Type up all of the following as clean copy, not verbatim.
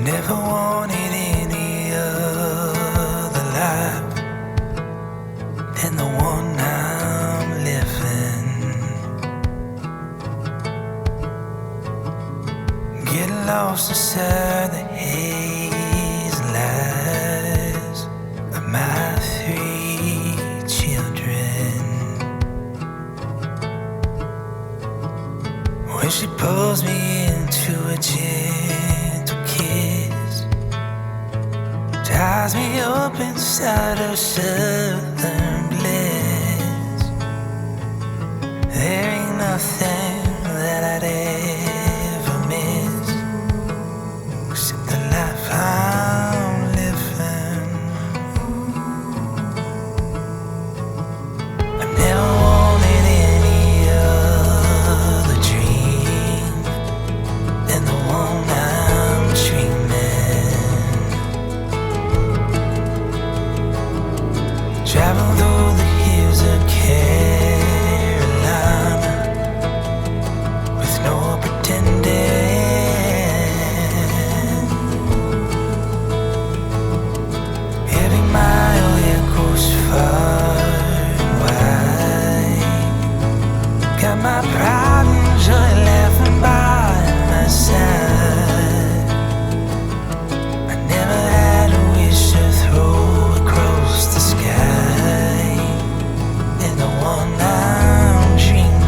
Never wanted any other life than the one I'm living. Get lost inside the haze lies of my 3 children. When she pulls me into a gentle kiss, ties me up inside her southern bliss. There ain't nothing that I'd ever miss except the life I'm living. I've never wanted any other dream than the one I'm dreaming. Travel through the hills of Carolina with no pretending. Every mile echoes far and wide. Got my pride and joy laughing by my side. I never had a wish to throw across the sky than the one I'm dreaming.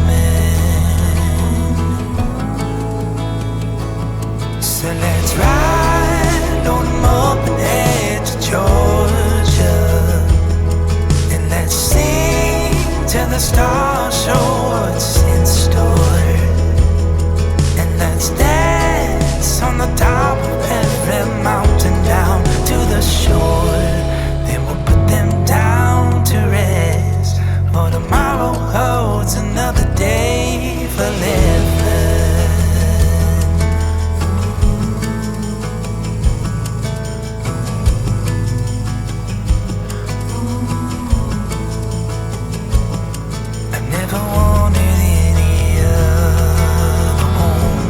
So let's ride on them up and head to Georgia, and let's sing till the stars show what's in store, and let's dance on the top of every mountain down to the shore. Then we'll put them down to rest, for tomorrow holds another day for living. I've never wanted any other home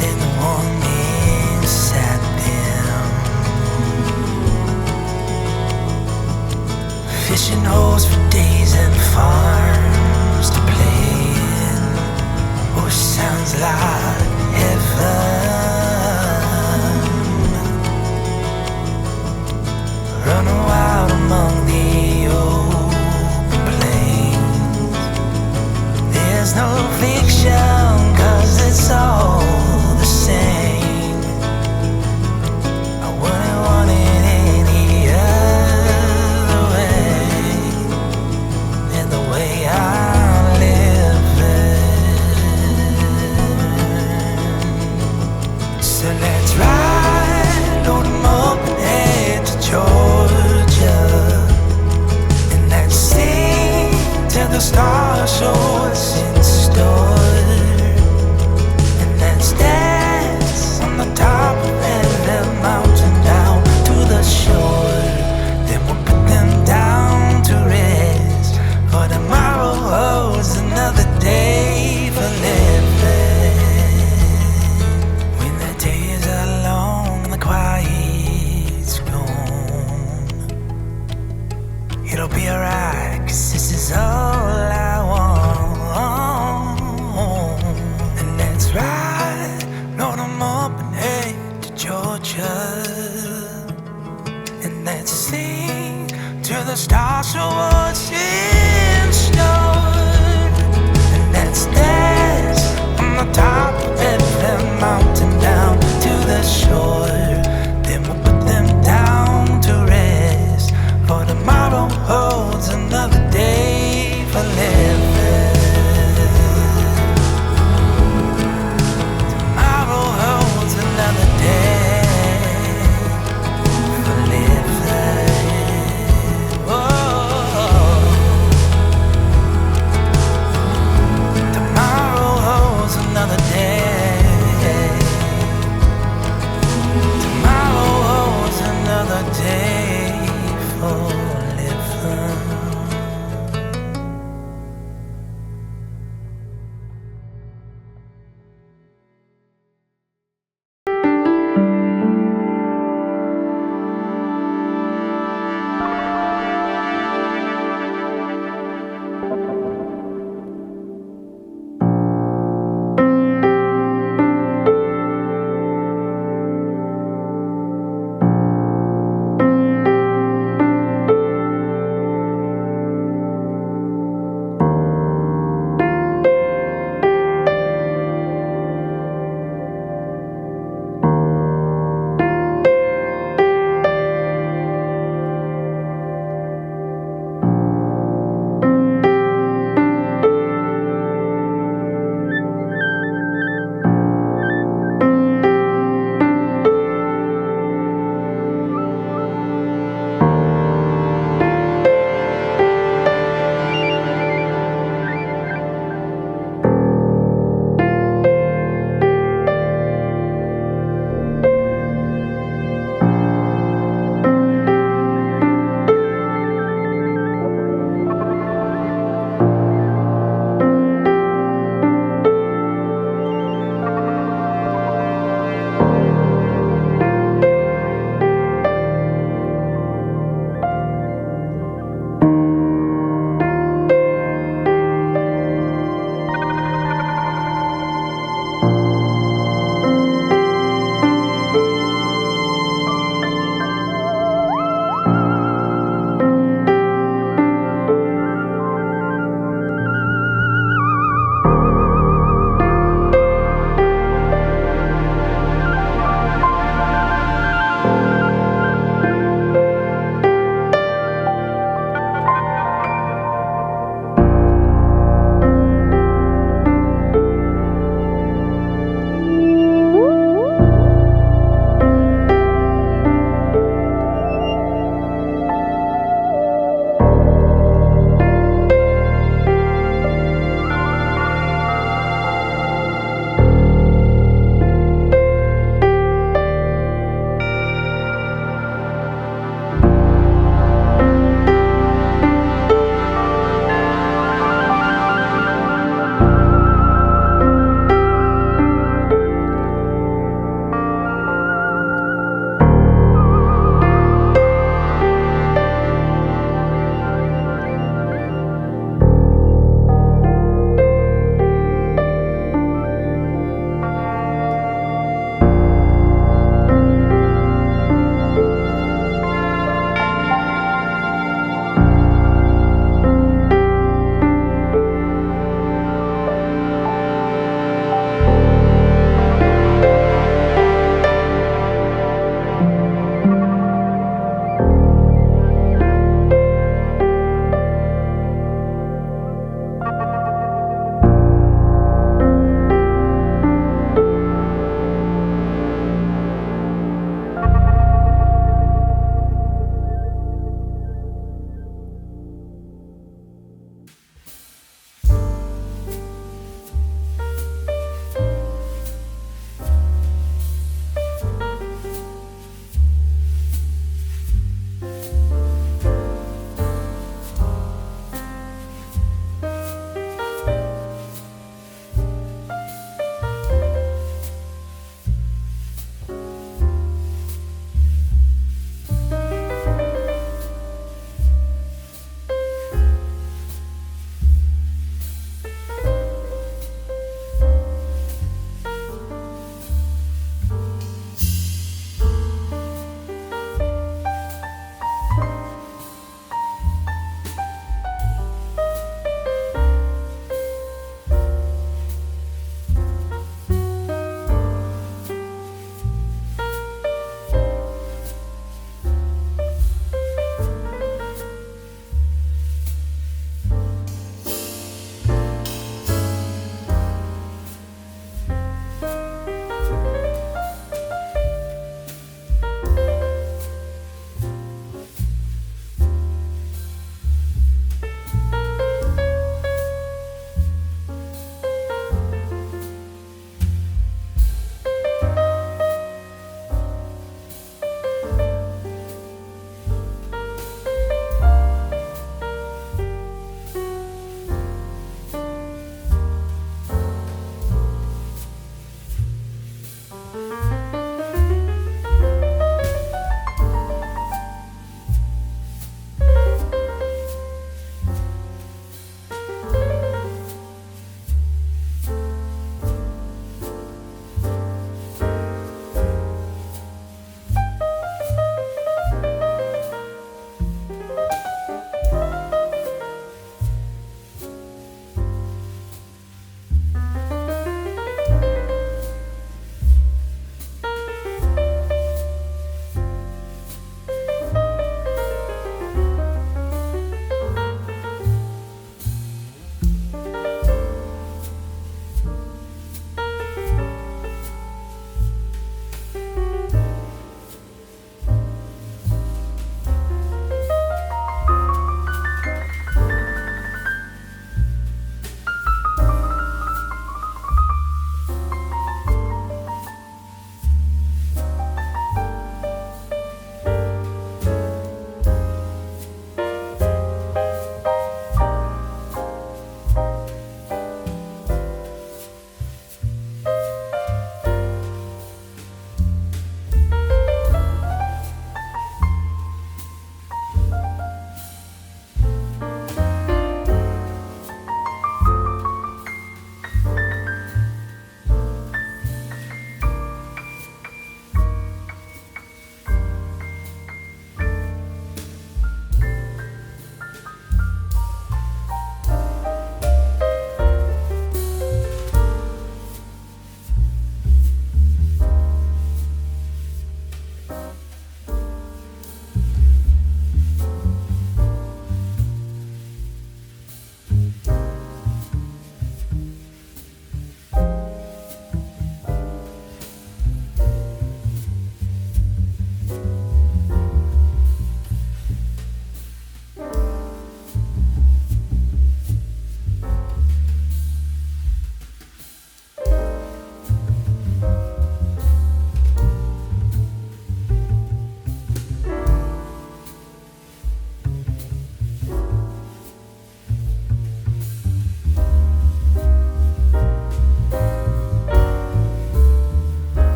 than the one inside them. Fishing holes for days and farms to play in. Oh, sounds like heaven. Running wild among the open plains. There's no fiction, 'cause it's all the same. I wouldn't want it any other way than the way I'm living. So let's ride on them up and head to Georgia, and let's sing till the stars show what's in store, and let's dance on the top of every mountain down to the shore. Then we'll put them down to rest, for tomorrow holds another day for living. When the days are long and the quiet's gone, it'll be alright, 'cause this is all I want. And let's ride on them up and head to Georgia, and let's sing till the stars show what's in store, and let's dance on the top of every mountain down to the shore. Then we'll put them down to rest, for tomorrow holds another day for living. Tomorrow holds another day for living. Oh.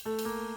Thank